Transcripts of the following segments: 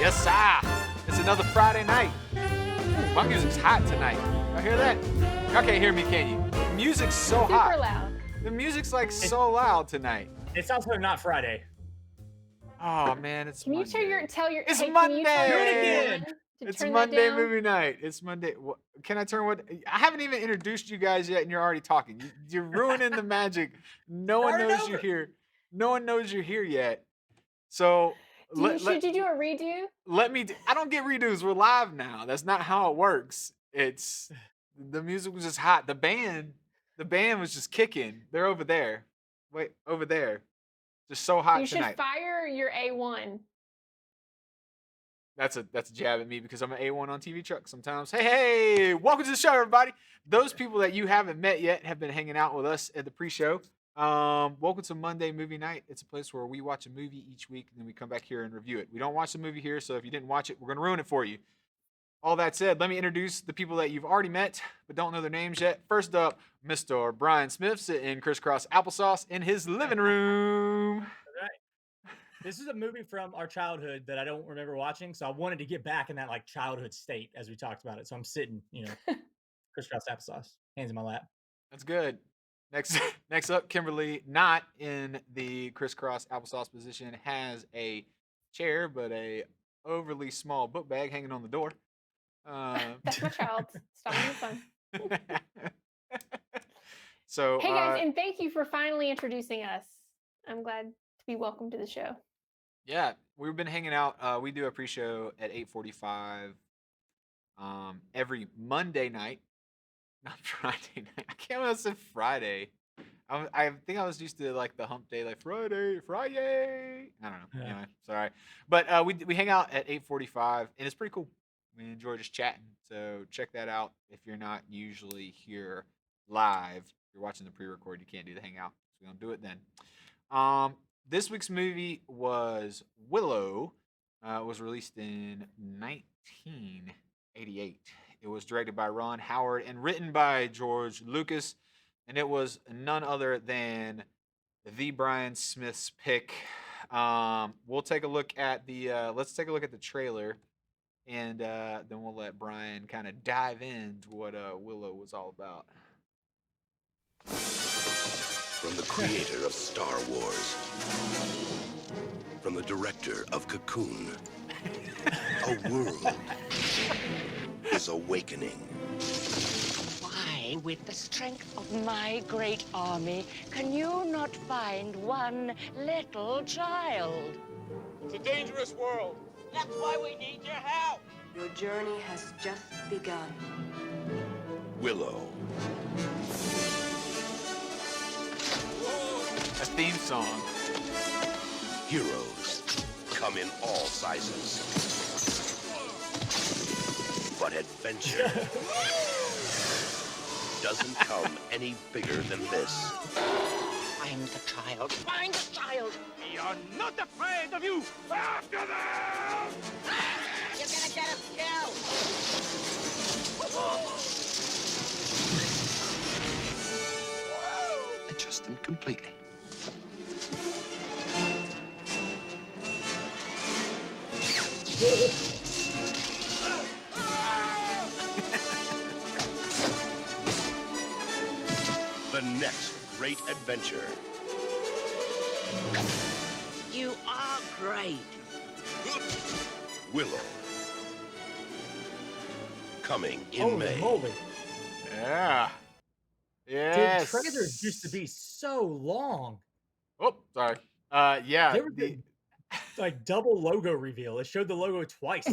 Yes, sir. It's another Friday night. Ooh, my music's hot tonight. Y'all hear that? Y'all can't hear me, can you? The music's so hot. Super loud. The music's like so loud tonight. It's also not Friday. Oh man, it's Can you Monday. tell your It's hey, Monday. Can you tell Do your it again. A1 to It's turn that Monday down? movie night. It's Monday. Can I turn what? I haven't even introduced you guys yet, and you're already talking. You're ruining the magic. No one Start it knows you're over. here. No one knows you're here yet. So Should you do a redo? let me. I don't get redos. We're live now. That's not how it works. It's the music was just hot. The band was just kicking. They're over there. Wait, over there. Just so hot You should tonight. fire your A1. That's a jab at me because I'm an A1 on TV truck sometimes. Hey, welcome to the show, everybody. Those people that you haven't met yet have been hanging out with us at the pre-show. Welcome to Monday Movie Night. It's a place where we watch a movie each week and then we come back here and review it. We don't watch the movie here, so if you didn't watch it, we're gonna ruin it for you. All that said, let me introduce the people that you've already met but don't know their names yet. First up, Mr. Brian Smith sitting in crisscross applesauce in his living room. All right. This is a movie from our childhood that I don't remember watching, so I wanted to get back in that like childhood state as we talked about it. So I'm sitting, crisscross applesauce, hands in my lap. That's good. Next up, Kimberly, not in the crisscross applesauce position, has a chair but a overly small book bag hanging on the door. That's my child. Stop making fun. So, Hey guys, and thank you for finally introducing us. I'm glad to be welcome to the show. yeah, we've been hanging out. We do a pre-show at 8:45 every Monday night, not Friday night. I can't believe I said Friday. I think I was used to like the hump day, like Friday. I don't know. Yeah. Anyway, sorry. But we hang out at 8:45, and it's pretty cool. We enjoy just chatting. So check that out if you're not usually here live. If you're watching the pre-record, you can't do the hangout. So we don't do it then. This week's movie was Willow. It was released in 1988. It was directed by Ron Howard and written by George Lucas, and it was none other than the Brian Smith's pick. We'll take a look at the let's take a look at the trailer, and then we'll let Brian kind of dive into what Willow was all about. From the creator of Star Wars. From the director of Cocoon. A world is awakening. Why, with the strength of my great army, can you not find one little child? It's a dangerous world. That's why we need your help. Your journey has just begun. Willow. A theme song. Heroes come in all sizes. But adventure doesn't come any bigger than this. Find the child. Find the child. We are not afraid of you. After them! You're gonna get us killed. I trust him completely. The next great adventure. You are great. Willow. Coming in Holy May. moly. Yeah. Dude, Yes. trailers used to be so long. Oh, sorry. Yeah. There was like double logo reveal. It showed the logo twice.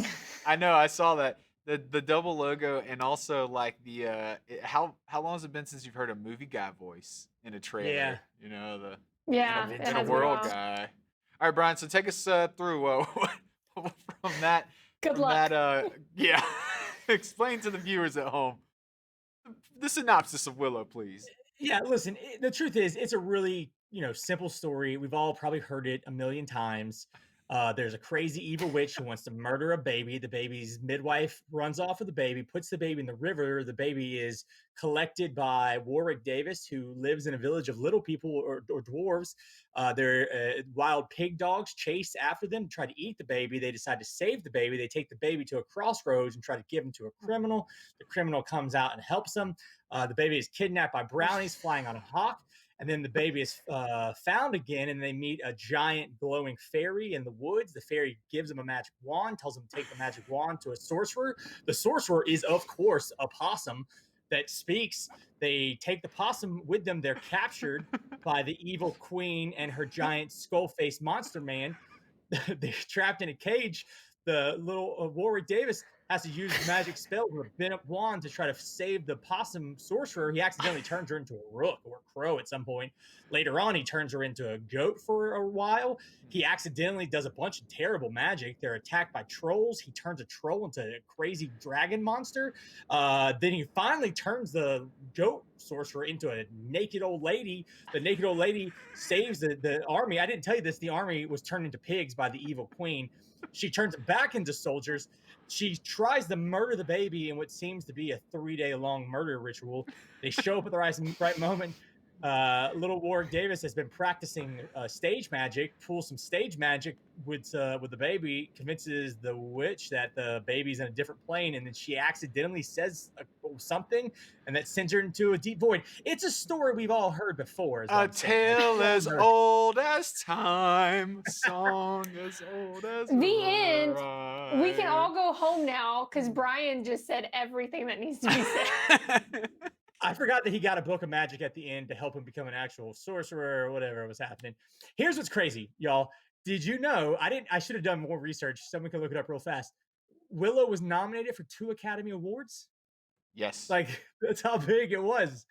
I know. I saw that the double logo, and also like how long has it been since you've heard a movie guy voice in a trailer? Yeah. You know, the Yeah, In a- it in in has a been a world while. guy. All right, Brian. So take us through from that. Good from luck. That, yeah. Explain to the viewers at home the synopsis of Willow, please. Yeah, listen, the truth is, it's a really, simple story. We've all probably heard it a million times. There's a crazy evil witch who wants to murder a baby. The baby's midwife runs off with the baby, puts the baby in the river. The baby is collected by Warwick Davis, who lives in a village of little people or dwarves. Wild pig dogs chase after them to try to eat the baby. They decide to save the baby. They take the baby to a crossroads and try to give him to a criminal. The criminal comes out and helps them. The baby is kidnapped by brownies flying on a hawk. And then the baby is found again, and they meet a giant glowing fairy in the woods. The fairy gives them a magic wand, tells them to take the magic wand to a sorcerer. The sorcerer is, of course, a possum that speaks. They take the possum with them. They're captured by the evil queen and her giant skull-faced monster man. They're trapped in a cage. The little Warwick Davis has to use magic spells with a bent-up wand to try to save the possum sorcerer. He accidentally turns her into a rook or a crow at some point. Later on, he turns her into a goat for a while. He accidentally does a bunch of terrible magic. They're attacked by trolls. He turns a troll into a crazy dragon monster. Then he finally turns the goat sorcerer into a naked old lady. The naked old lady saves the army. I didn't tell you this. The army was turned into pigs by the evil queen. She turns it back into soldiers. She tries to murder the baby in what seems to be a 3-day-long murder ritual. They show up at the right moment. Little Warwick Davis has been practicing stage magic, pulls some stage magic with the baby, convinces the witch that the baby's in a different plane, and then she accidentally says something, and that sends her into a deep void. It's a story we've all heard before. A tale as old as time, a song as old as The end. We can rhyme. all go home now because Brian just said everything that needs to be said. I forgot that he got a book of magic at the end to help him become an actual sorcerer or whatever was happening. Here's what's crazy, y'all. Did you know? I should have done more research. Someone can look it up real fast. Willow was nominated for 2 Academy Awards. Yes. Like, that's how big it was.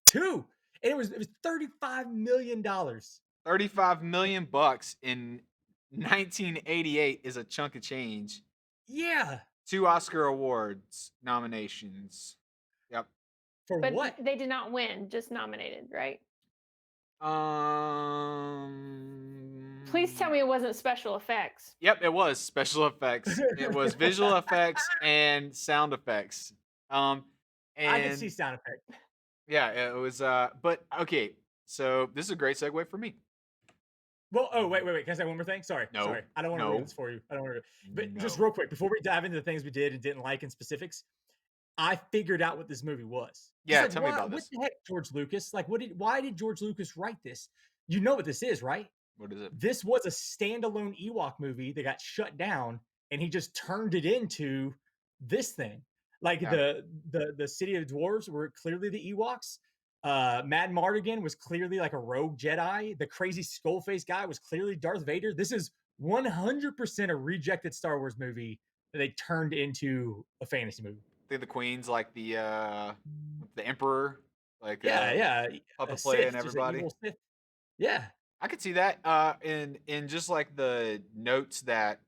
2. And it was $35 million. $35 million in 1988 is a chunk of change. Yeah. 2 Oscar Awards nominations. Yep. For But what? they did not win, just nominated, right? Please tell me it wasn't special effects. Yep, it was special effects. It was visual effects and sound effects. And I can see sound effect. yeah, it was. But okay, so this is a great segue for me. Well, oh wait. Can I say one more thing? Sorry. No. Sorry. I don't want to No. ruin this for you. I don't want to. But No. just real quick, before we dive into the things we did and didn't like in specifics, I figured out what this movie was. Yeah, Like, tell me about this. What the heck, George Lucas? Like, why did George Lucas write this? You know what this is, right? What is it? This was a standalone Ewok movie that got shut down, and he just turned it into this thing. Like Yeah. the City of Dwarves were clearly the Ewoks. Mad Mardigan was clearly like a rogue Jedi. The crazy skull face guy was clearly Darth Vader. This is 100% a rejected Star Wars movie that they turned into a fantasy movie. I think the Queen's like the Emperor, like Yeah. puppet A play Sith, and just an everybody. evil Sith. Yeah. I could see that. In just like the notes that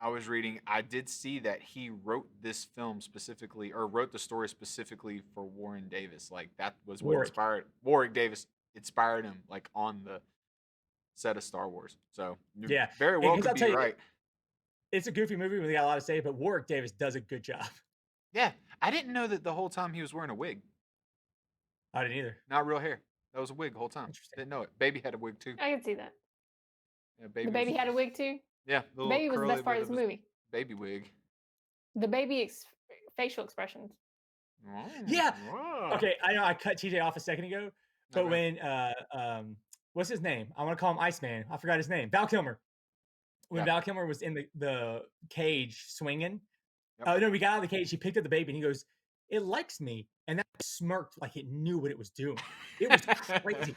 I was reading, I did see that he wrote this film specifically, or wrote the story specifically for Warren Davis. Like that was what Warwick. inspired Warwick Davis inspired him, like on the set of Star Wars. So you Yeah, very well because could I'll tell be you, right. it's a goofy movie. We got a lot to say, but Warwick Davis does a good job. Yeah, I didn't know that the whole time he was wearing a wig, I didn't either. not real hair. That was a wig the whole time. Interesting. Didn't know it. Baby had a wig too. I can see that. Yeah, baby. The baby was- had a wig too. Yeah, the little Baby was the curly best part bit of this his movie. Baby wig. The baby facial expressions. Yeah. Wow. Okay, I know I cut TJ off a second ago, but Okay. when what's his name? I want to call him Iceman. I forgot his name. Val Kilmer. When Yeah. Val Kilmer was in the cage swinging, Yep. no, we got out of the cage. He picked up the baby and he goes, "It likes me," and that smirked like it knew what it was doing. It was crazy.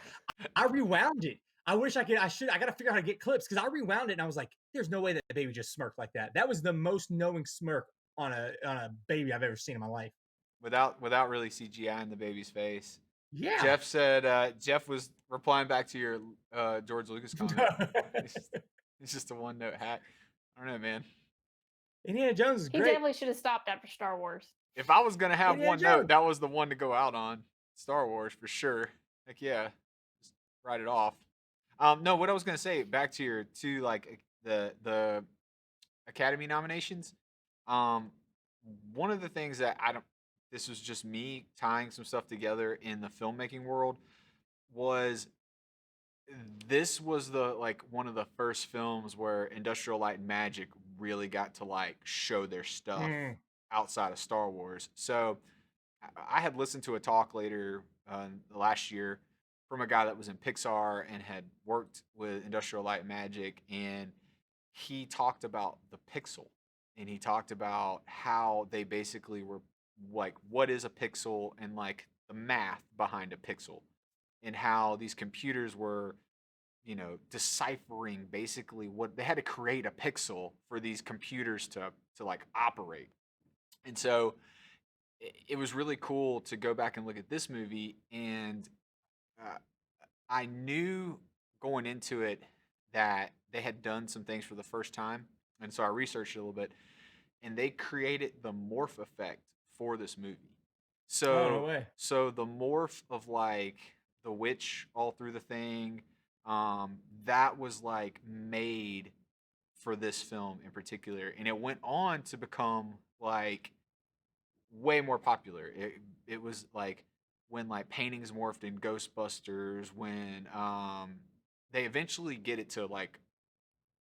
I rewound it. I wish I could. I got to figure out how to get clips because I rewound it and I was like, "There's no way that the baby just smirked like that." That was the most knowing smirk on a baby I've ever seen in my life. Without really CGI in the baby's face. Yeah. Jeff said Jeff was replying back to your George Lucas comment. It's just a one note hack. I don't know, man. Indiana Jones is He great. definitely should have stopped after Star Wars. If I was gonna have Indiana one note, Jones. that was the one to go out on. Star Wars for sure. Heck yeah. Just write it off. No, what I was gonna say, back to your 2 like the Academy nominations. Um, One of the things that I don't. This was just me tying some stuff together in the filmmaking world. Was this was the like one of the first films where Industrial Light and Magic really got to like show their stuff Mm. outside of Star Wars. So I had listened to a talk later last year from a guy that was in Pixar and had worked with Industrial Light and Magic, and he talked about the pixel, and he talked about how they basically were like, what is a pixel, and like the math behind a pixel, and how these computers were, deciphering basically what they had to create a pixel for these computers to like operate. And so it was really cool to go back and look at this movie, and uh, I knew going into it that they had done some things for the first time, and so I researched it a little bit, and they created the morph effect for this movie. Oh, no So, way. so the morph of like the witch all through the thing, that was like made for this film in particular, and it went on to become like way more popular. It was like when like paintings morphed in Ghostbusters, when they eventually get it to like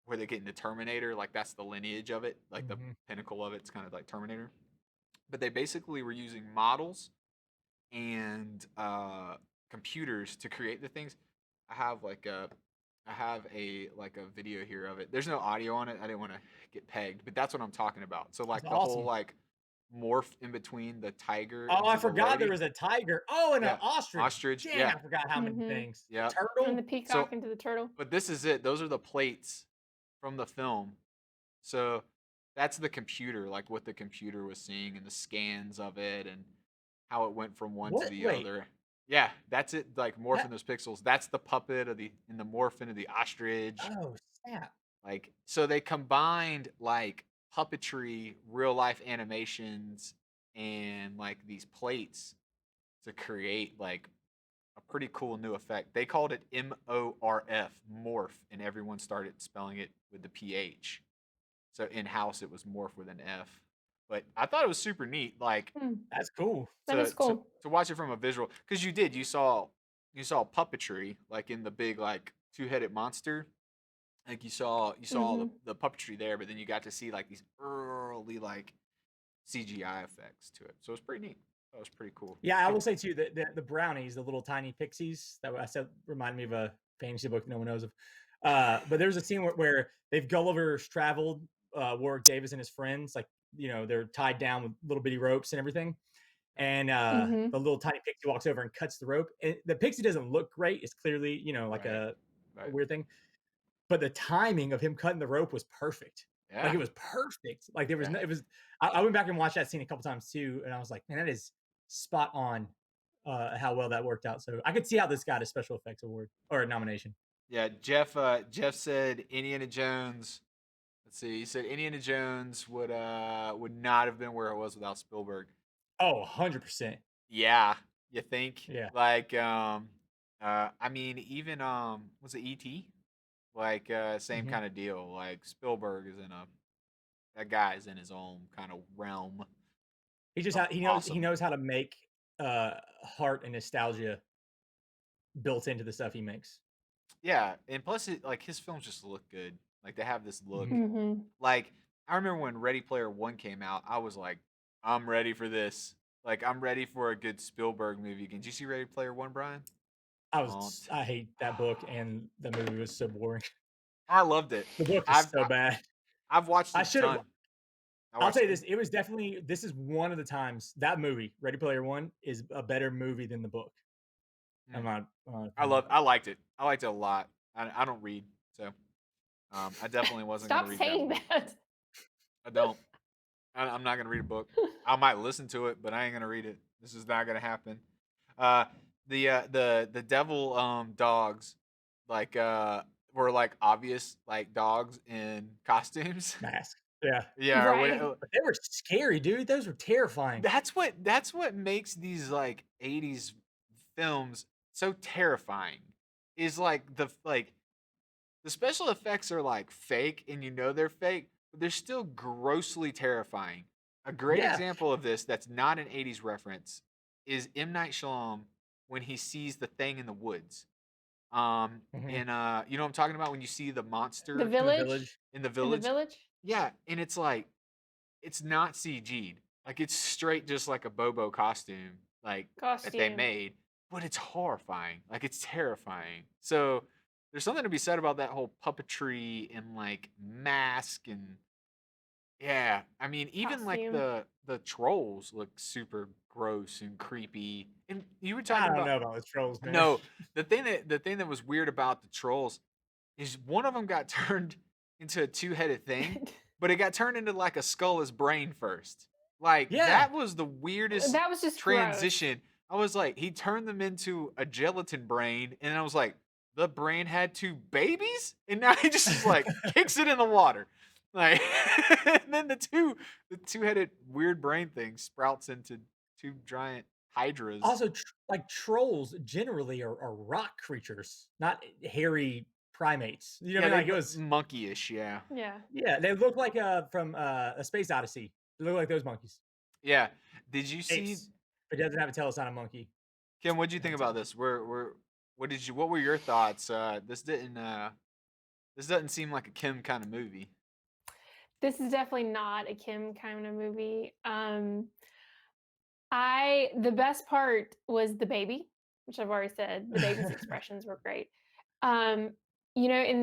where they get into Terminator, like that's the lineage of it, like the Mhm. pinnacle of it's kind of like Terminator. But they basically were using models and computers to create the things. I have like a I have a like a video here of it. There's no audio on it. I didn't want to get pegged, but that's what I'm talking about. So That's like the whole awesome. like morph in between the tiger Oh, I into the forgot there lady. was a tiger. Oh, and an Yeah. ostrich. Ostrich, Dang, yeah. I forgot how many Mhm. things. Yeah. And the Turtle. peacock So into the turtle. but this is it. Those are the plates from the film. So that's the computer, like what the computer was seeing and the scans of it and how it went from one to What? the Wait. other. Yeah, that's it. Like morphing That. those pixels. That's the puppet of the in the morph into the ostrich. Oh, snap. Like so they combined like puppetry, real life animations, and like these plates to create like a pretty cool new effect. They called it MORF, morph, and everyone started spelling it with the PH. So in house it was morph with an F. But I thought it was super neat, like Hmm. That's cool. That is to cool. to watch it from a visual, because you saw puppetry like in the big like two-headed monster. Like you saw all Mhm. the puppetry there, but then you got to see like these early like CGI effects to it. So it was pretty neat. That was pretty cool. Yeah, I Good. will say too that the brownies, the little tiny pixies that I said reminded me of a fantasy book no one knows of. But there's a scene where they've Gulliver's traveled, Warwick Davis and his friends, like they're tied down with little bitty ropes and everything. And Mhm. the little tiny pixie walks over and cuts the rope. And the pixie doesn't look great. It's clearly, like Right. a Right. weird thing. But the timing of him cutting the rope was perfect. Like Yeah. it was perfect. Like there was Yeah. no, it was. I went back and watched that scene a couple times too, and I was like, man, that is spot on. How well that worked out. So I could see how this got a special effects award or a nomination. Yeah. Jeff said Indiana Jones. Let's see. He said Indiana Jones would not have been where it was without Spielberg. Oh, 100%. Yeah, you think? Yeah. Like I mean even was it E.T.? Like same Mhm. kind of deal. Like Spielberg is in a that guy is in his own kind of realm He just of he awesome. knows how to make heart and nostalgia built into the stuff he makes. Yeah, and plus like his films just look good. Like they have this look. Mhm. Mhm. Like I remember when Ready Player One came out, I was like, I'm ready for this. Like I'm ready for a good Spielberg movie. Did you see Ready Player One, Brian? Don't. I hate that book and the movie was so boring. I loved it. The book is I've so bad. I've watched I it a should have. ton. I I'll watched tell you it. this. It was definitely. This is one of the times that movie, Ready Player One, is a better movie than the book. In Mm. my opinion. I liked it. I liked it a lot. I don't read, so I definitely wasn't gonna Stop read that saying book. that. I don't. I'm not gonna read a book. I might listen to it, but I ain't gonna read it. This is not gonna happen. Uh, the devil dogs, like were like obvious like dogs in costumes. Mask. Yeah. Yeah, or Right. But they were scary, dude. Those were terrifying. that's what makes these like 80s films so terrifying. Is like the special effects are like fake, and you know they're fake, but they're still grossly terrifying. A great Yeah. example of this that's not an 80s reference is M. Night Shyamalan when he sees the thing in the woods. Mhm. And you know what I'm talking about when you see the The monster In the village. village. in the In the village? village. Yeah, and it's like it's not CG'd. Like it's straight just like a Bobo costume, like that they Costume. made, but it's horrifying. Like it's terrifying. So there's something to be said about that whole puppetry and like mask and yeah. I mean, even like Costume. the trolls look super gross and creepy. And you were I talking don't about know about those trolls, man. no, the thing that was weird about the trolls is one of them got turned into a two-headed thing, but it got turned into like a skull brain first. Like Yeah. that was the weirdest That was just transition. I was like, he turned them into a gelatin brain, and I was like, the brain had two babies, and now he just like kicks it in the water. Like, and then the two-headed weird brain thing sprouts into two giant hydras. Also, like trolls generally are rock creatures, not hairy primates. You know what I yeah, mean? they Like it look was, monkeyish. Yeah, gross. Yeah. yeah, they look like from a Space Odyssey. They look like those monkeys. yeah. Did you see Apes, but it doesn't have a tail. It's not a monkey. Kim? What did you think about this? What were your thoughts? This doesn't seem like a Kim kind of movie. This is definitely not a Kim kind of movie. The best part was the baby, which I've already said. The baby's expressions were great. In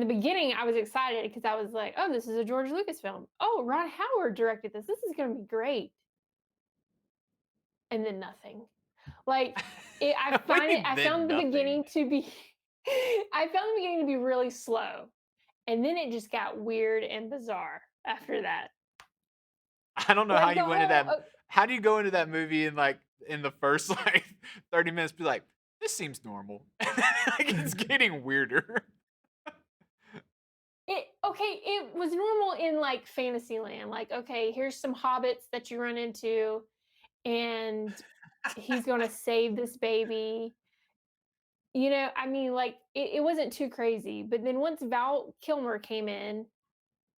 the beginning, I was excited because I was like, "Oh, this is a George Lucas film. Oh, Ron Howard directed this. This is going to be great." And then nothing. Like I What do you find mean, it. I then found the nothing? beginning to be. I found the beginning to be really slow, and then it just got weird and bizarre after that. I don't know how Like the you went into whole. that. How do you go into that movie and like in the first like 30 minutes be like, this seems normal, like it's getting weirder. It was normal in like Fantasyland. Like, okay, here's some hobbits that you run into, and he's gonna save this baby. I mean, like it wasn't too crazy. But then once Val Kilmer came in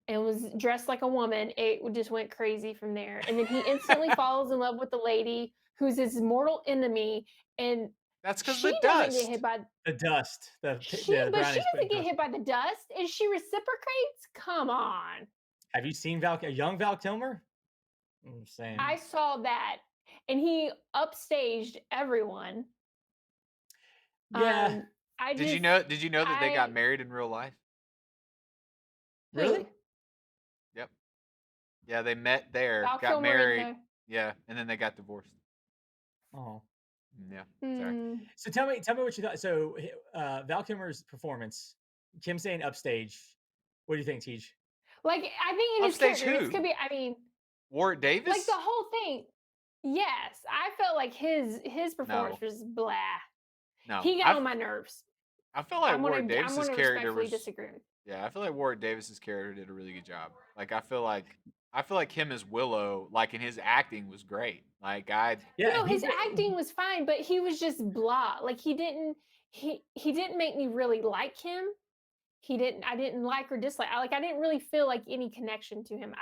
and was dressed like a woman, it just went crazy from there. And then he instantly falls in love with the lady who's his mortal enemy, and That's because she the doesn't get dust. The hit by dust. but she brownies put doesn't get dust. hit by the dust, and she reciprocates. Come on. Have you seen a young Val Kilmer? I'm saying. I saw that, and he upstaged everyone. Yeah. Did you know that they got married in real life? Really? Who? Yep. Yeah, they met there, Val got Kilmer and married. Yeah, and then they got divorced. Oh. Yeah. Sorry. Hmm. So tell me what you thought. So Val Kilmer's performance, Kim saying upstage. What do you think, Teej? Like, I think in his Upstage character, who? this could be. I mean, Warwick Davis? like the whole thing. Yes, I felt like his performance No. was blah. No. He got on my nerves. I feel like I'm Warwick gonna Davis's character respectfully was. disagree. Yeah, I feel like Warwick Davis's character did a really good job. Like I feel like him as Willow, like in his acting was great. Like His acting was fine, but he was just blah. Like he didn't make me really like him. I didn't like or dislike. I didn't really feel like any connection to him.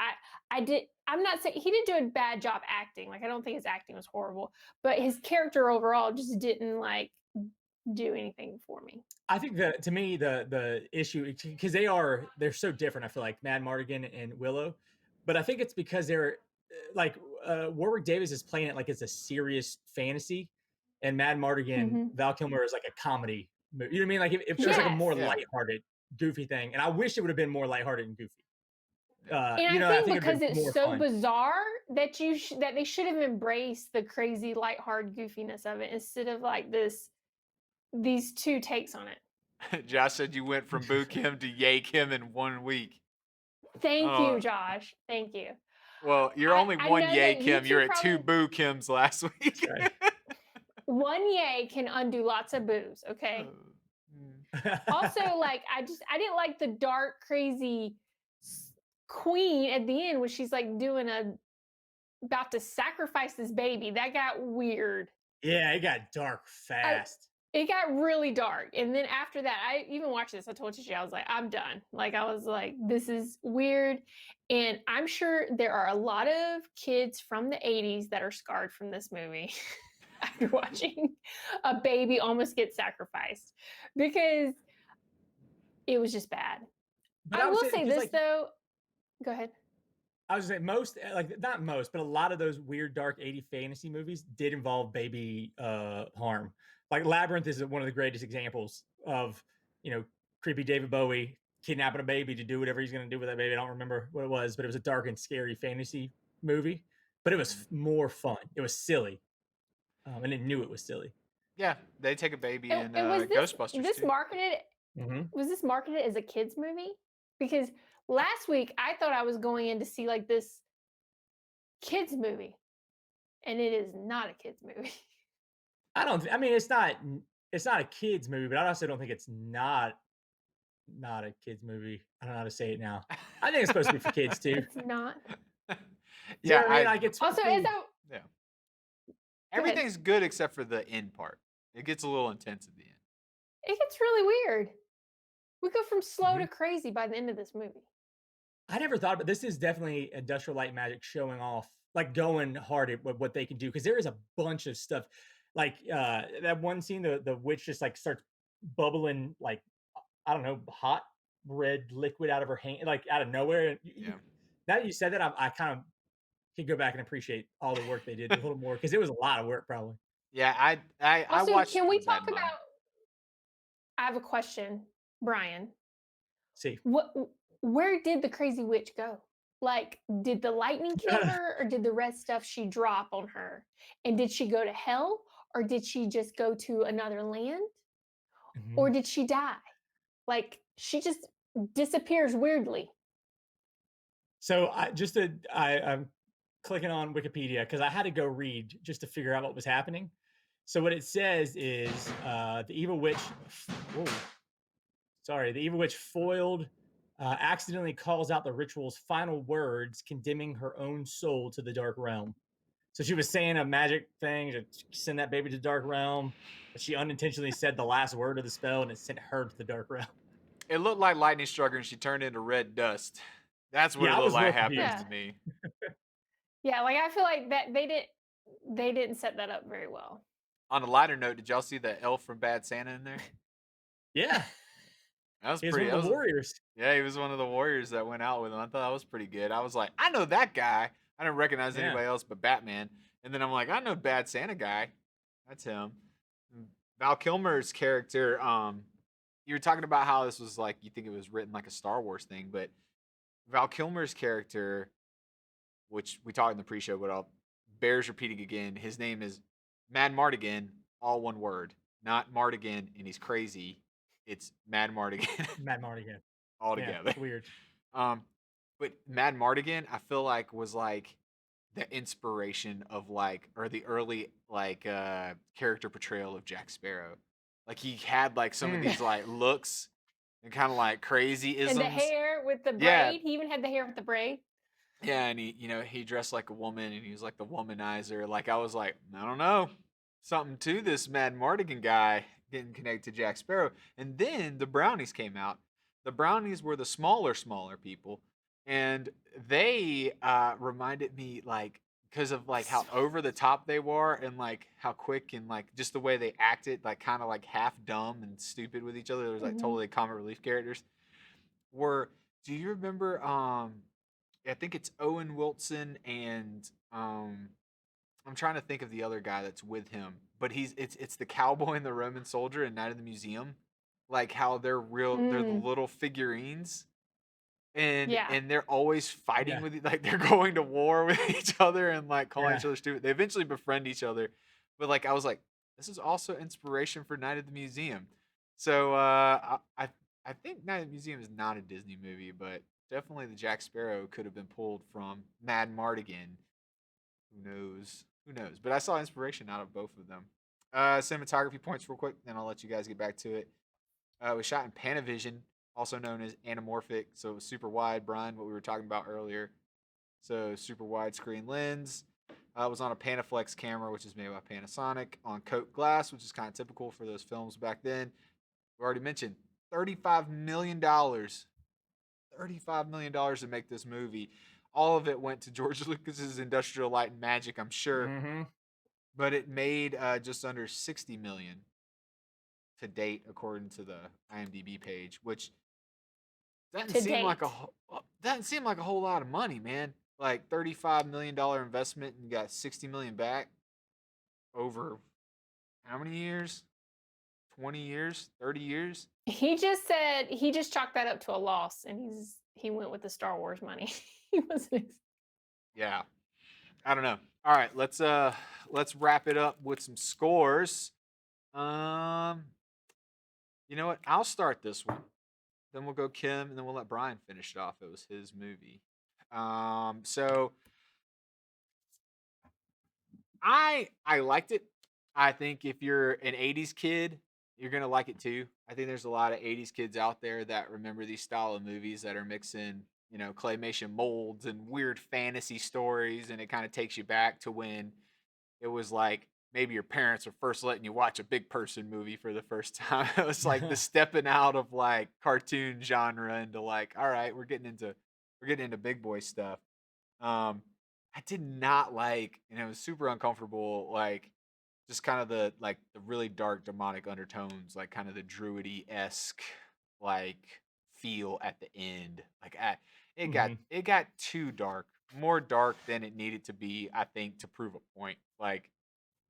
I'm not saying he didn't do a bad job acting. Like I don't think his acting was horrible, but his character overall just didn't like do anything for me. I think that to me the issue, because they're so different. I feel like Mad Mardigan and Willow, but I think it's because they're like Warwick Davis is playing it like it's a serious fantasy, and Mad Mardigan, Val Kilmer is like a comedy movie. You know what I mean? Like if there's like a more lighthearted, goofy thing, and I wish it would have been more lighthearted and goofy. And I think because it's so fun. bizarre that that they should have embraced the crazy, lighthearted goofiness of it instead of like these two takes on it. Josh said you went from Boo Kim to Yay Kim in 1 week. Thank you, Josh. Thank you. Well, you're only one Yay Kim. You're at two probably- Boo Kims last week. Right. One yay can undo lots of boos, okay? Also, like I didn't like the dark, crazy queen at the end when she's like about to sacrifice this baby. That got weird. Yeah, it got dark fast. it got really dark. And then after that, I even watched this. I told you, I was like, I'm done. Like, I was like, this is weird. And I'm sure there are a lot of kids from the 80s that are scarred from this movie after watching a baby almost get sacrificed because it was just bad. But I I would will say, say because this, like though. Go ahead. I was gonna say most, like not most, but a lot of those weird dark 80 fantasy movies did involve baby harm. Like Labyrinth is one of the greatest examples of, you know, creepy David Bowie kidnapping a baby to do whatever he's gonna do with that baby. I don't remember what it was, but it was a dark and scary fantasy movie. But it was more fun. It was silly, and it knew it was silly. Yeah, they take a baby in And was Ghostbusters this too. marketed? Was this marketed as a kids movie? Because last week I thought I was going in to see like this kids movie, and it is not a kids movie. I don't. I mean, it's not. It's not a kids movie, but I also don't think it's not a kids movie. I don't know how to say it now. I think it's supposed to be for kids too. It's not. You know Yeah, what I mean? Like it's Also, supposed is to that yeah. ahead. Everything's good except for the end part. It gets a little intense at the end. It gets really weird. We go from slow to crazy by the end of this movie. I never thought, but this is definitely Industrial Light and Magic showing off, like going hard at what they can do, because there is a bunch of stuff. Like that one scene, the witch just like starts bubbling, like I don't know, hot red liquid out of her hand, like out of nowhere. And Yeah. Now that you said that, I kind of can go back and appreciate all the work they did a little more, because it was a lot of work, probably. Yeah, I Also, watched can we with that talk in mind. about? I have a question, Brian. See, Where did the crazy witch go? Like, did the lightning kill her, or did the red stuff she drop on her? And did she go to hell, or did she just go to another land, or did she die? Like, she just disappears weirdly. So I'm clicking on Wikipedia because I had to go read just to figure out what was happening. So what it says is the evil witch. Whoa, sorry, the evil witch foiled accidentally calls out the ritual's final words, condemning her own soul to the dark realm. So she was saying a magic thing to send that baby to the dark realm, but she unintentionally said the last word of the spell, and it sent her to the dark realm. It looked like lightning struck her and she turned into red dust. That's what Yeah, it I looked was real like happened confused. to me. Yeah, like I feel like that they didn't set that up very well. On a lighter note, did y'all see the elf from Bad Santa in there? Yeah, That was he was pretty. one of the warriors. Yeah, he was one of the warriors that went out with him. I thought that was pretty good. I was like, I know that guy. I didn't recognize Yeah. anybody else but Batman. And then I'm like, I know Bad Santa guy. That's him. Val Kilmer's character. You were talking about how this was like you think it was written like a Star Wars thing, but Val Kilmer's character, which we talked in the pre-show, but bears repeating again. His name is Mad Mardigan, all one word, not Mardigan, and he's crazy. It's Mad Mardigan. Mad Mardigan. all Yeah, together. it's weird. But Mad Mardigan, I feel like was like the inspiration of like, or the early like character portrayal of Jack Sparrow. Like he had like some of these like looks and kind of like crazy isms. And the hair with the braid. Yeah. He even had the hair with the braid. Yeah, and he dressed like a woman and he was like the womanizer. Like I was like, I don't know, something to this Mad Mardigan guy getting connected to Jack Sparrow. And then the brownies came out. The brownies were the smaller people, and they reminded me like because of like how over the top they were and like how quick and like just the way they acted, like kind of like half dumb and stupid with each other. There was like totally comic relief characters. Do you remember I think it's Owen Wilson and I'm trying to think of the other guy that's with him, but it's the cowboy and the Roman soldier in Night of the Museum, like how they're they're the little figurines, and they're always fighting with like they're going to war with each other and like calling each other stupid. They eventually befriend each other, but like I was like, this is also inspiration for Night of the Museum. So I think Night of the Museum is not a Disney movie, but definitely the Jack Sparrow could have been pulled from Mad Mardigan. Who knows? Who knows? But I saw inspiration out of both of them. Cinematography points real quick, then I'll let you guys get back to it. It was shot in Panavision, also known as anamorphic, so it was super wide, Brian, what we were talking about earlier. So super wide screen lens. It was on a Panaflex camera, which is made by Panasonic, on Coke glass, which is kind of typical for those films back then. We already mentioned $35 million. $35 million to make this movie. All of it went to George Lucas's Industrial Light and Magic, I'm sure. Mm-hmm. But it made just under 60 million to date, according to the IMDb page, which doesn't To seem like date. doesn't seem like a whole lot of money, man. Like $35 million investment and you got 60 million back over how many years? 20 years? 30 years? He just said he just chalked that up to a loss, and he went with the Star Wars money. He wasn't. Yeah. I don't know. All right, let's wrap it up with some scores. You know what? I'll start this one. Then we'll go Kim, and then we'll let Brian finish it off. It was his movie. So I liked it. I think if you're an 80s kid, you're gonna like it too. I think there's a lot of 80s kids out there that remember these style of movies that are mixing, claymation molds and weird fantasy stories, and it kind of takes you back to when it was like maybe your parents were first letting you watch a big person movie for the first time. It was like the stepping out of like cartoon genre into like, all right, we're getting into big boy stuff. I did not like, and it was super uncomfortable, like just kind of the really dark demonic undertones, like kind of the druidy esque like feel at the end. Like it got too dark, more dark than it needed to be, I think, to prove a point. Like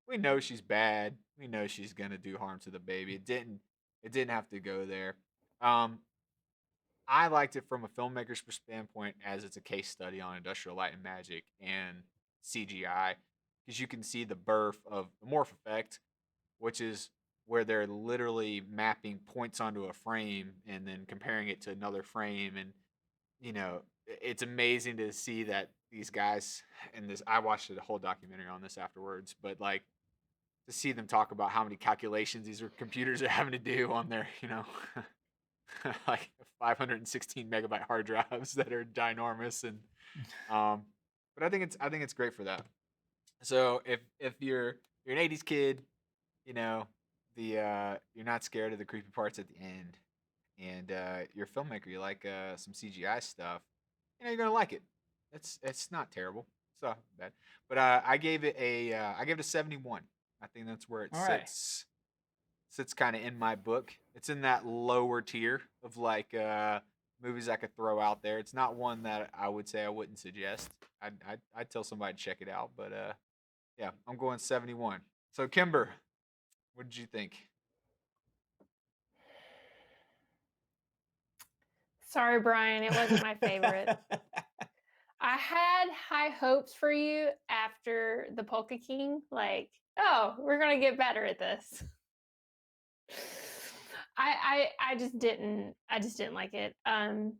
we know she's bad. We know she's gonna do harm to the baby. It didn't have to go there. Um, I liked it from a filmmaker's standpoint as it's a case study on industrial light and magic and CGI because you can see the birth of the morph effect, which is where they're literally mapping points onto a frame and then comparing it to another frame. And it's amazing to see that these guys and this. I watched a whole documentary on this afterwards, but like to see them talk about how many calculations these computers are having to do on their like 516 megabyte hard drives that are ginormous. And but I think it's great for that. So if you're an 80s kid, you know you're not scared of the creepy parts at the end, and you're a filmmaker, you like some CGI stuff, you're gonna like it. It's not terrible. It's not bad. But I gave it a 71. I think that's where it All right. sits kind of in my book. It's in that lower tier of like movies I could throw out there. It's not one that I would say I wouldn't suggest. I'd tell somebody to check it out. But yeah, I'm going 71. So Kimber, what did you think? Sorry, Brian, it wasn't my favorite. I had high hopes for you after the Polka King. Like, oh, we're gonna get better at this. I just didn't like it. I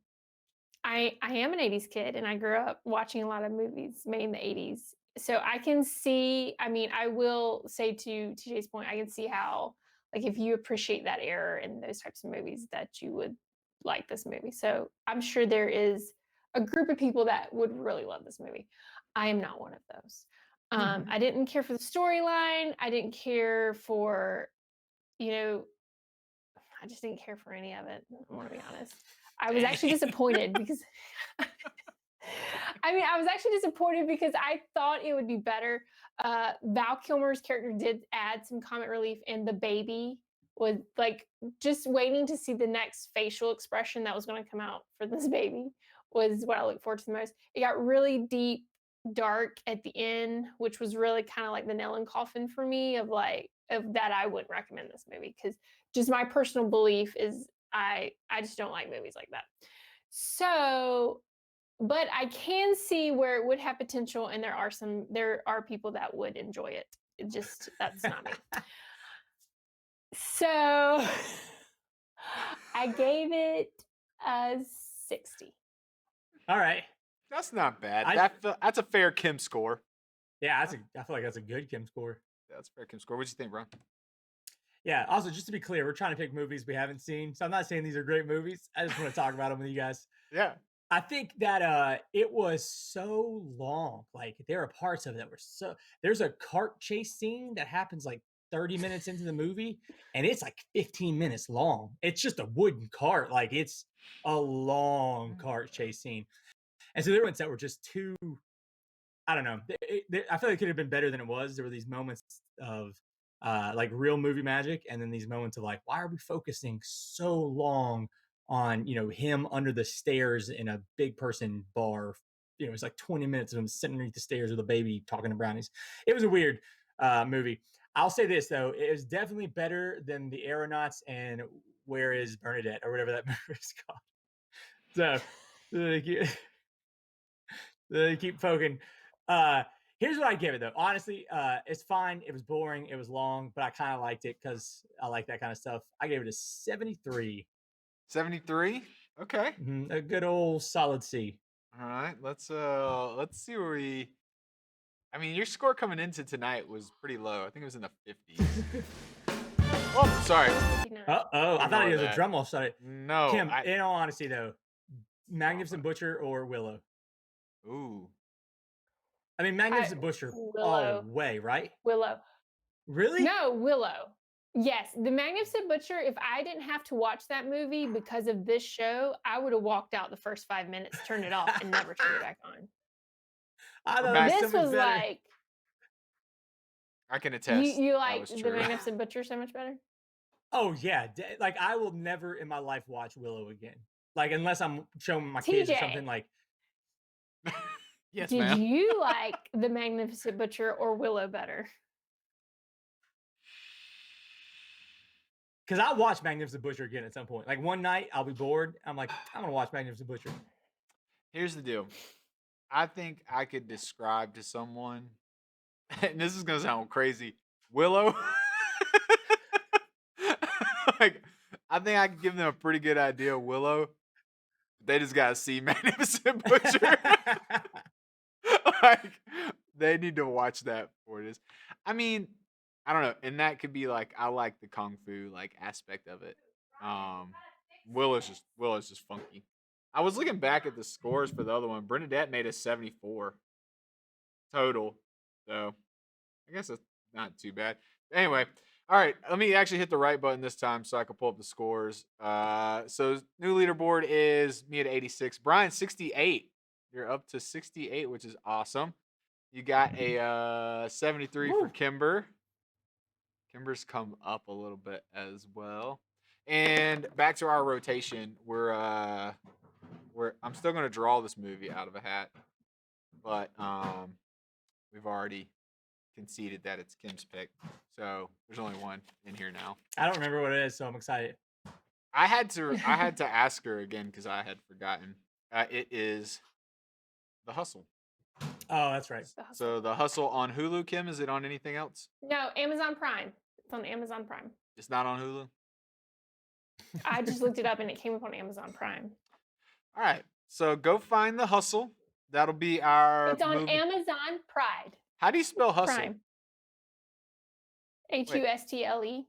am an 80s kid and I grew up watching a lot of movies made in the 80s. So I can see, I mean, I will say to TJ's point, I can see how, like, if you appreciate that era and those types of movies, that you would like this movie. So I'm sure there is a group of people that would really love this movie. I am not one of those. I didn't care for the storyline. I didn't care for, I just didn't care for any of it. I want to be honest. I was actually disappointed because I was actually disappointed because I thought it would be better. Val Kilmer's character did add some comic relief, and the baby was like just waiting to see the next facial expression that was going to come out for this baby was what I look forward to the most. It got really deep, dark at the end, which was really kind of like the nail in coffin for me of that I wouldn't recommend this movie because just my personal belief is I just don't like movies like that. So, but I can see where it would have potential, and there are people that would enjoy it. It just that's not me. So I gave it a 60. All right. That's not bad. That's a fair Kim score. Yeah, I feel like that's a good Kim score. Yeah, that's a fair Kim score. What do you think, Ron? Yeah. Also, just to be clear, we're trying to pick movies we haven't seen, so I'm not saying these are great movies. I just want to talk about them with you guys. Yeah. I think that it was so long. Like there are parts of it that were so. There's a cart chase scene that happens like 30 minutes into the movie, and it's like 15 minutes long. It's just a wooden cart. Like it's a long cart chase scene. And so there were ones that were just too. I don't know. I feel like it could have been better than it was. There were these moments of like real movie magic, and then these moments of like, why are we focusing so long on him under the stairs in a big person bar? It's like 20 minutes of him sitting underneath the stairs with a baby talking to brownies. It was a weird movie. I'll say this though, it was definitely better than the Aeronauts and Where Is Bernadette or whatever that movie is called. So they keep poking. Here's what I give it though. Honestly, it's fine. It was boring. It was long, but I kind of liked it because I like that kind of stuff. I gave it a 73. 73. Okay. A good old solid C. All right. Let's see where we. I mean, your score coming into tonight was pretty low. I think it was in the 50s. Oh, sorry. I thought it was a drum off started. No. Kim, in all honesty though, Magnificent Butcher or Willow? Ooh. I mean, Magnificent Butcher all the way, right? Willow. Really? No, Willow. Yes, The Magnificent Butcher, if I didn't have to watch that movie because of this show, I would have walked out the first 5 minutes, turned it off, and never turned it back on. This was better. Like... I can attest. You like The Magnificent Butcher so much better? Oh, yeah. Like, I will never in my life watch Willow again. Like, unless I'm showing my kids or something like... Yes, Did you like The Magnificent Butcher or Willow better? Because I'll watch Magnificent Butcher again at some point. Like one night, I'll be bored. I'm like, I'm going to watch Magnificent Butcher. Here's the deal. I think I could describe to someone, and this is going to sound crazy, Willow. Like, I think I could give them a pretty good idea of Willow. They just got to see Magnificent Butcher. Like, they need to watch that for this. I mean, I don't know, and that could be like, I like the kung fu like aspect of it. Willow's just funky. I was looking back at the scores for the other one. Bernadette made a 74 total, so I guess it's not too bad. Anyway, all right, let me actually hit the right button this time so I can pull up the scores. So new leaderboard is me at 86, Brian 68. You're up to 68, which is awesome. You got a 73 for Kimber. Kimber's come up a little bit as well. And back to our rotation. I'm still going to draw this movie out of a hat, but we've already conceded that it's Kim's pick. So there's only one in here now. I don't remember what it is, so I'm excited. I had to ask her again because I had forgotten. It is The Hustle. Oh, that's right. So The Hustle on Hulu. Kim, is it on anything else? No, Amazon Prime. It's on Amazon Prime. It's not on Hulu? I just looked it up and it came up on Amazon Prime. All right. So go find The Hustle. That'll be our It's on Amazon Pride. How do you spell hustle? Prime. Hustle.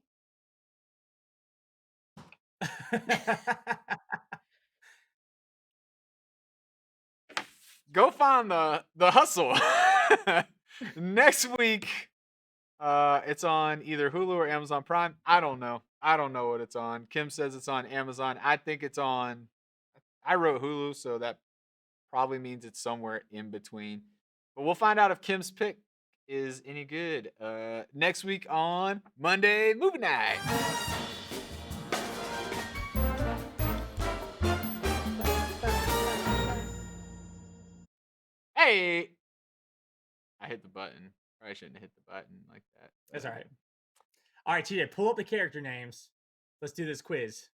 Go find the Hustle. Next week, it's on either Hulu or Amazon Prime. I don't know what it's on. Kim says it's on Amazon. I think it's on. I wrote Hulu, so that probably means it's somewhere in between. But we'll find out if Kim's pick is any good next week on Monday Movie Night. Hey, I hit the button. Probably shouldn't have hit the button like that. That's all right. All right, TJ, pull up the character names. Let's do this quiz.